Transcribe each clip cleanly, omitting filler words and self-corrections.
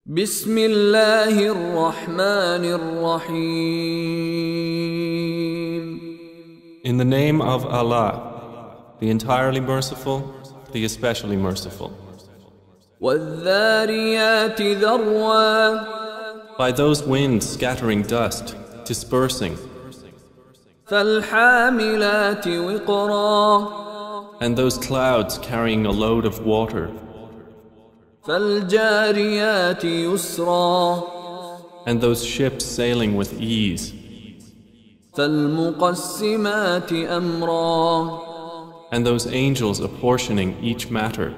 بسم الله الرحمن الرحيم. In the name of Allah, the entirely merciful, the especially merciful. وَالذَّارِيَاتِ ذَرْوًا. By those winds scattering dust, dispersing, فَالْحَامِلَاتِ وِقْرًا. and those clouds carrying a load of water, فَالْجَارِيَاتِ يُسْرًا. and those ships sailing with ease, فَالْمُقَسِّمَاتِ أَمْرًا. and those angels apportioning each matter.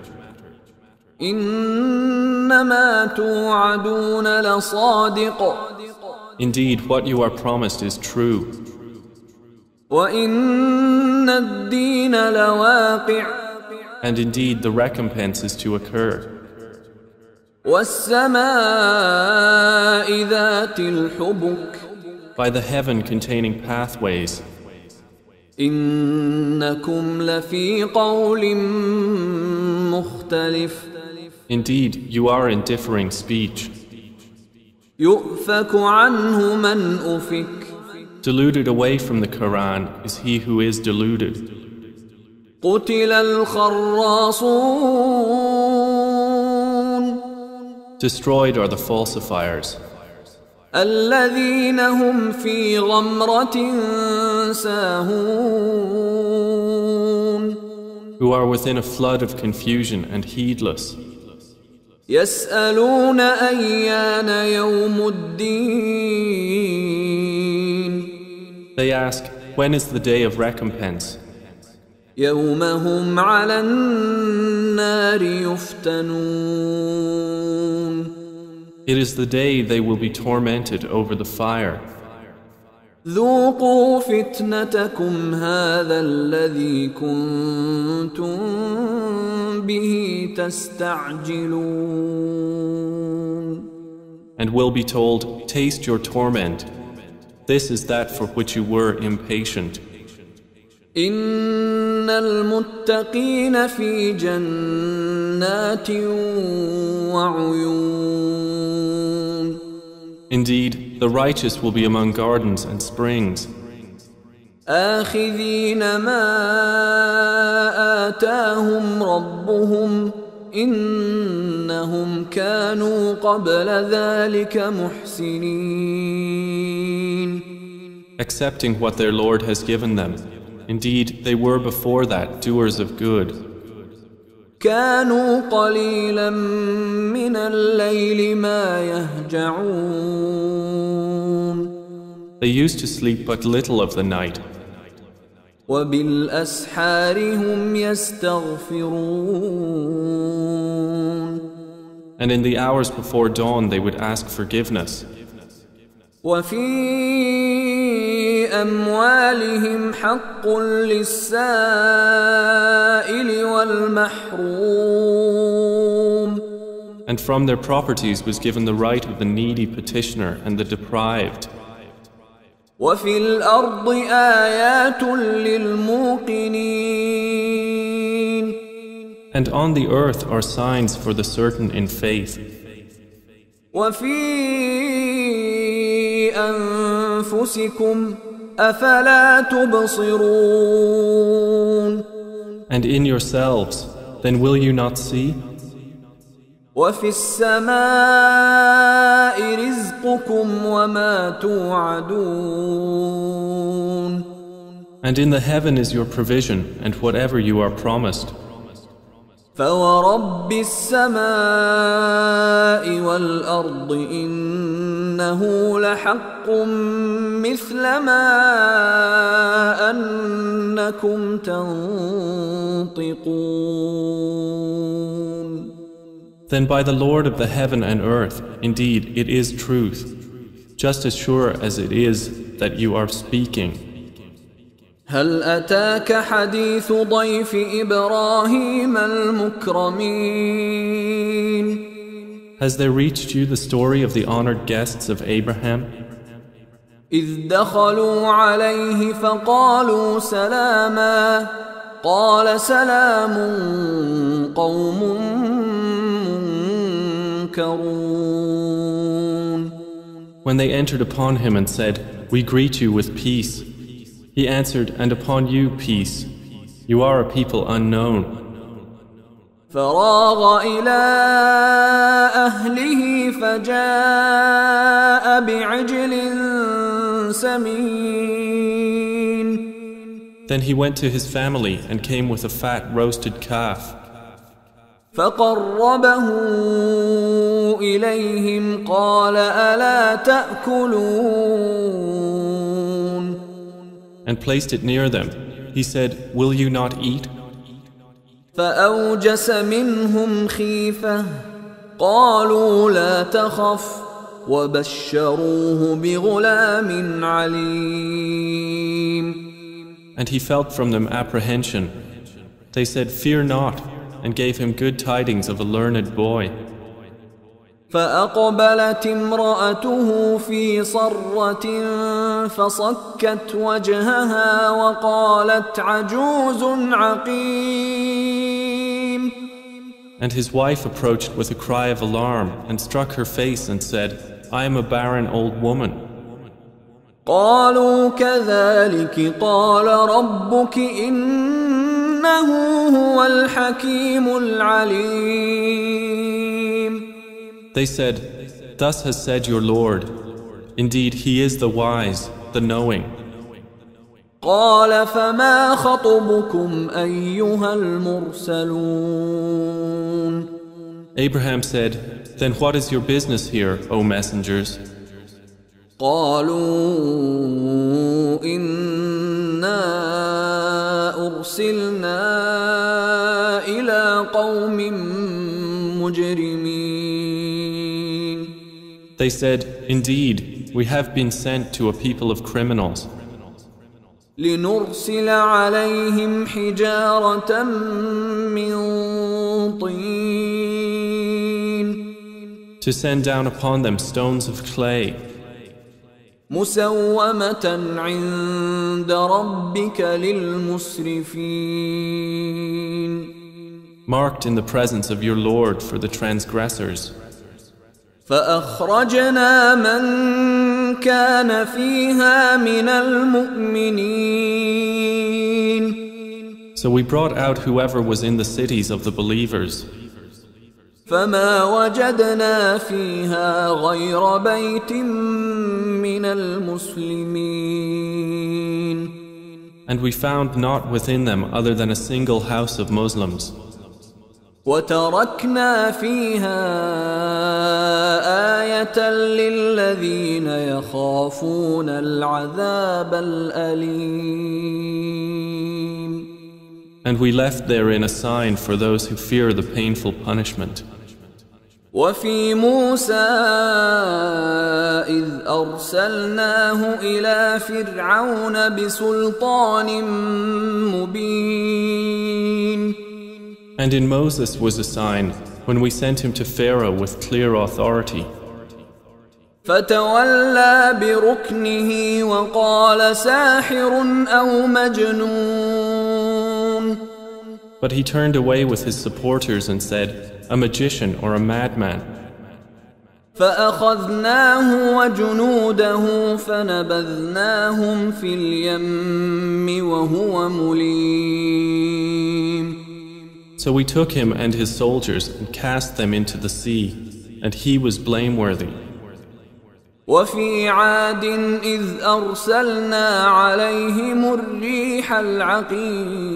إِنَّمَا تُوعَدُونَ لَصَادِقٌ. Indeed, what you are promised is true, وَإِنَّ الدِّينَ لَوَاقِعٌ. and indeed the recompense is to occur. وَالسَّمَاءِ ذَاتِ الْحُبُكِ. By the heaven containing pathways, إِنَّكُمْ لَفِي قَوْلٍ مُخْتَلِفٍ. indeed you are in differing speech. يُؤْفَكُ عَنْهُ مَنْ أُفِكَ. Deluded away from the Quran is he who is deluded. قُتِلَ الْخَرَّاصُونَ. Destroyed are the falsifiers, الَّذِينَ هُمْ فِي غَمْرَةٍ سَاهُونَ. who are within a flood of confusion and heedless. يَسْأَلُونَ أَيَّانَ يَوْمُ الدِّينِ. They ask, when is the day of recompense? يَوْمَ هُمْ عَلَى النَّارِ يُفْتَنُونَ. It is the day they will be tormented over the fire. ذُوقُوا فِتْنَتَكُمْ هَذَا الَّذِي كُنتُم بِهِ تَسْتَعْجِلُونَ. And will be told, taste your torment. This is that for which you were impatient. إِنَّ الْمُتَّقِينَ فِي جَنَّاتٍ وَعُيُونٍ. Indeed, the righteous will be among gardens and springs, آخِذِينَ مَا آتَاهُمْ رَبُّهُمْ إِنَّهُمْ كَانُوا قَبْلَ ذَلِكَ مُحْسِنِينَ. accepting what their Lord has given them. Indeed, they were before that doers of good. كانوا قليلا من الليل ما يهجعون. They used to sleep but little of the night, وبالأسحار هم يستغفرون. and in the hours before dawn they would ask forgiveness. وفي أموالهم حق للسائل والمحروم. And from their properties was given the right of the needy petitioner and the deprived. وفي الأرض آيات للموقنين. And on the earth are signs for the certain in faith. وفي أنفسكم أفلا تبصرون. And in yourselves, then will you not see? وفي السماء رزقكم وما توعدون. And in the heaven is your provision and whatever you are promised. فورب السماء والأرض إنه لحق مثل ما أنكم تنطقون. Then by the Lord of the heaven and earth, indeed it is truth, just as sure as it is that you are speaking. هل أتاك حديث ضيف إبراهيم المكرمين. Has there reached you the story of the honored guests of Abraham? إذ دخلوا عليه فقالوا سلاما قال سلام قوم مُنكَرُونَ. When they entered upon him and said, "We greet you with peace," he answered, "And upon you peace. You are a people unknown." فراغ إلى أهله فجاء بعجل سمين. Then he went to his family and came with a fat roasted calf. فقربه إليهم قال ألا تأكلون. And placed it near them. He said, "Will you not eat?" فأوجس منهم خيفة قالوا لا تخف وبشروه بغلام عليم. And he felt from them apprehension. They said, "Fear not," and gave him good tidings of a learned boy. فأقبلت امرأته في صرة فصكت وجهها وقالت عجوز عقيم. And his wife approached with a cry of alarm and struck her face and said, "I am a barren old woman." قالوا كذلك قال ربك إنه هو الحكيم العليم. They said, "Thus has said your Lord. Indeed, He is the wise, the knowing." قال فما خطبكم أيها المرسلون. Abraham said, "Then what is your business here, O messengers?" قالوا إنا أرسلنا إلى قوم مجرمين. They said, "Indeed, we have been sent to a people of criminals. لنرسل عليهم حجارة من طين. To send down upon them stones of clay, مسومة عند ربك للمسرفين. marked in the presence of your Lord for the transgressors. فأخرجنا من كان فيها من المؤمنين. So we brought out whoever was in the cities of the believers. فما وجدنا فيها غير بيت من المسلمين. And we found not within them other than a single house of Muslims. وتركنا فيها آية للذين يخافون العذاب الأليم. And we left therein a sign for those who fear the painful punishment. وفي موسى إذ أرسلناه إلى فرعون بسلطان مبين. And in Moses was a sign when we sent him to Pharaoh with clear authority. فتولى بركنه وقال ساحر أو مجنون. But he turned away with his supporters and said, "A magician or a madman." فأخذناه وجنوده فنبذناهم في اليم وهو مليم. So we took him and his soldiers and cast them into the sea, and he was blameworthy. وفي عاد إذ أرسلنا عليهم الريح العقيم.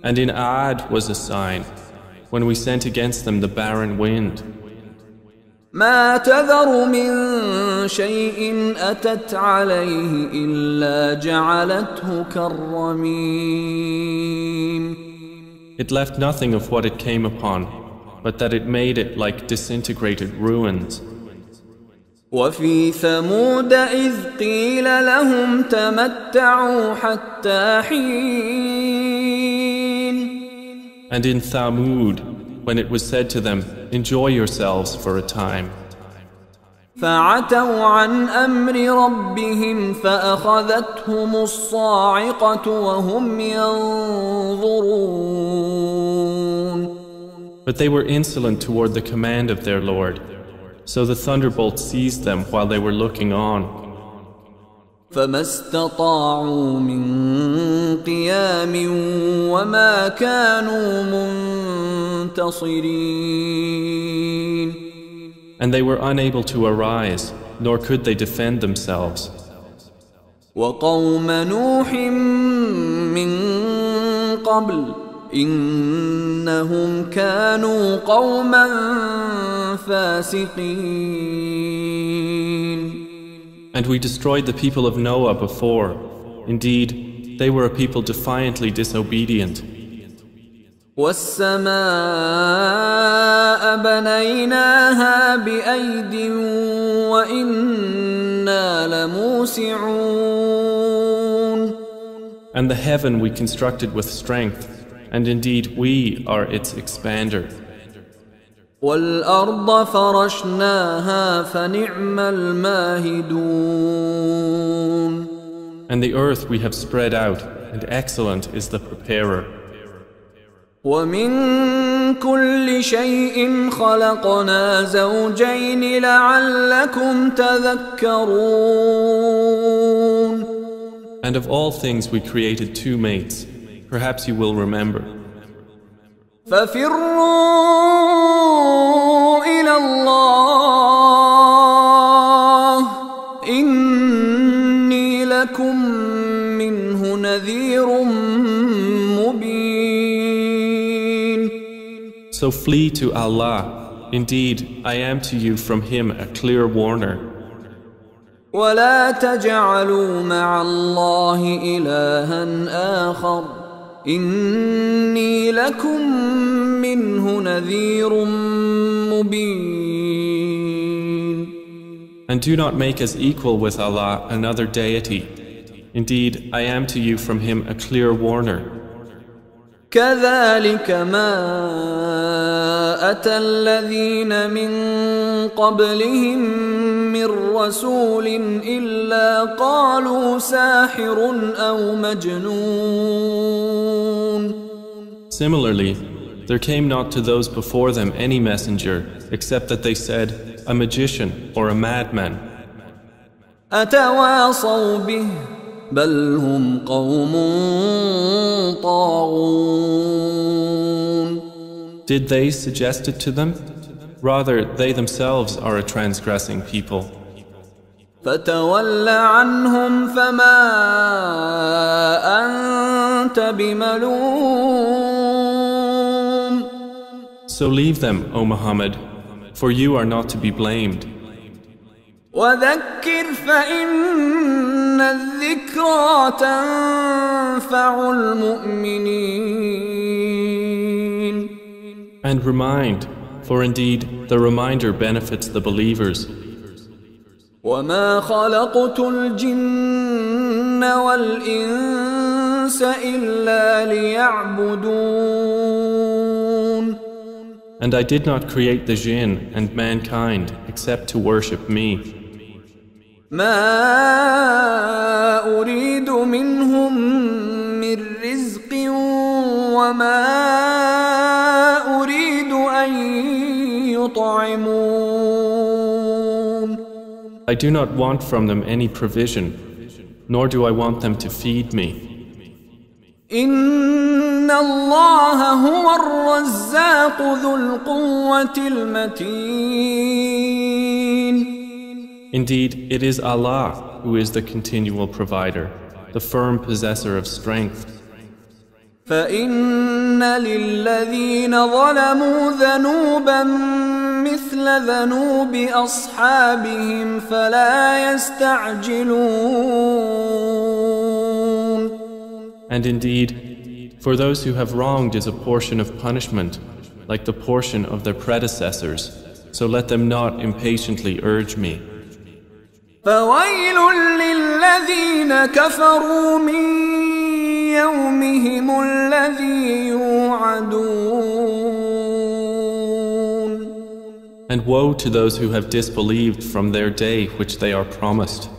And in Ad was a sign, when we sent against them the barren wind. ما تذر من شيء أتت عليه إلا جعلته كالرميم. It left nothing of what it came upon, but that it made it like disintegrated ruins. وفي ثمود إذ قيل لهم تمتعوا حتى حين. And in Thamud, when it was said to them, "Enjoy yourselves for a time." فعتوا عن أمر ربهم فأخذتهم الصاعقة وهم ينظرون. But they were insolent toward the command of their Lord, so the thunderbolt seized them while they were looking on. فما استطاعوا من قيام وما كانوا منتصرين. And they were unable to arise, nor could they defend themselves. وقوم نوح من قبل إنهم كانوا قوما فاسقين. And we destroyed the people of Noah before. Indeed, they were a people defiantly disobedient. والسماء بنيناها بأيد وإنا لموسعون. And the heaven we constructed with strength, and indeed we are its expander. والأرض فرشناها فنعم الماهدون. And the earth we have spread out, and excellent is the preparer. ومن كل شيء خلقنا زوجين لعلكم تذكرون. And of all things we created two mates. Perhaps you will remember. ففروا إلى الله إني لكم منه نذير مبين. So flee to Allah. Indeed, I am to you from Him a clear warner. ولا تجعلوا مع الله إلها آخر إني لكم منه نذير مبين. And do not make us equal with Allah another deity. Indeed, I am to you from Him a clear warner. كذلك ما أتى الذين من قبلهم من رسول إلا قالوا ساحر أو مجنون. Similarly, there came not to those before them any messenger except that they said, a magician or a madman. أتواصوا به بل هم قوم طاغون. Did they suggest it to them? Rather, they themselves are a transgressing people. فتول عنهم فما أنت بملوم. So leave them, O Muhammad, for you are not to be blamed. وذكر فإن الذكرى تنفع المؤمنين. And remind, for indeed the reminder benefits the believers. وما خلقت الجن والإنس إلا ليعبدون. And I did not create the jinn and mankind except to worship me. ما أريد منهم من رزق وما أريد أن يطعمون. I do not want from them any provision, nor do I want them to feed me. إن الله هو الرزاق ذو القوة المتين. Indeed, it is Allah who is the continual provider, the firm possessor of strength. فإن للذين ظلموا ذنوبا مثل ذنوب أصحابهم فلا يستعجلون. And indeed, for those who have wronged is a portion of punishment, like the portion of their predecessors, so let them not impatiently urge me. فويل للذين كفروا من يومهم الذي يوعدون. And woe to those who have disbelieved from their day which they are promised.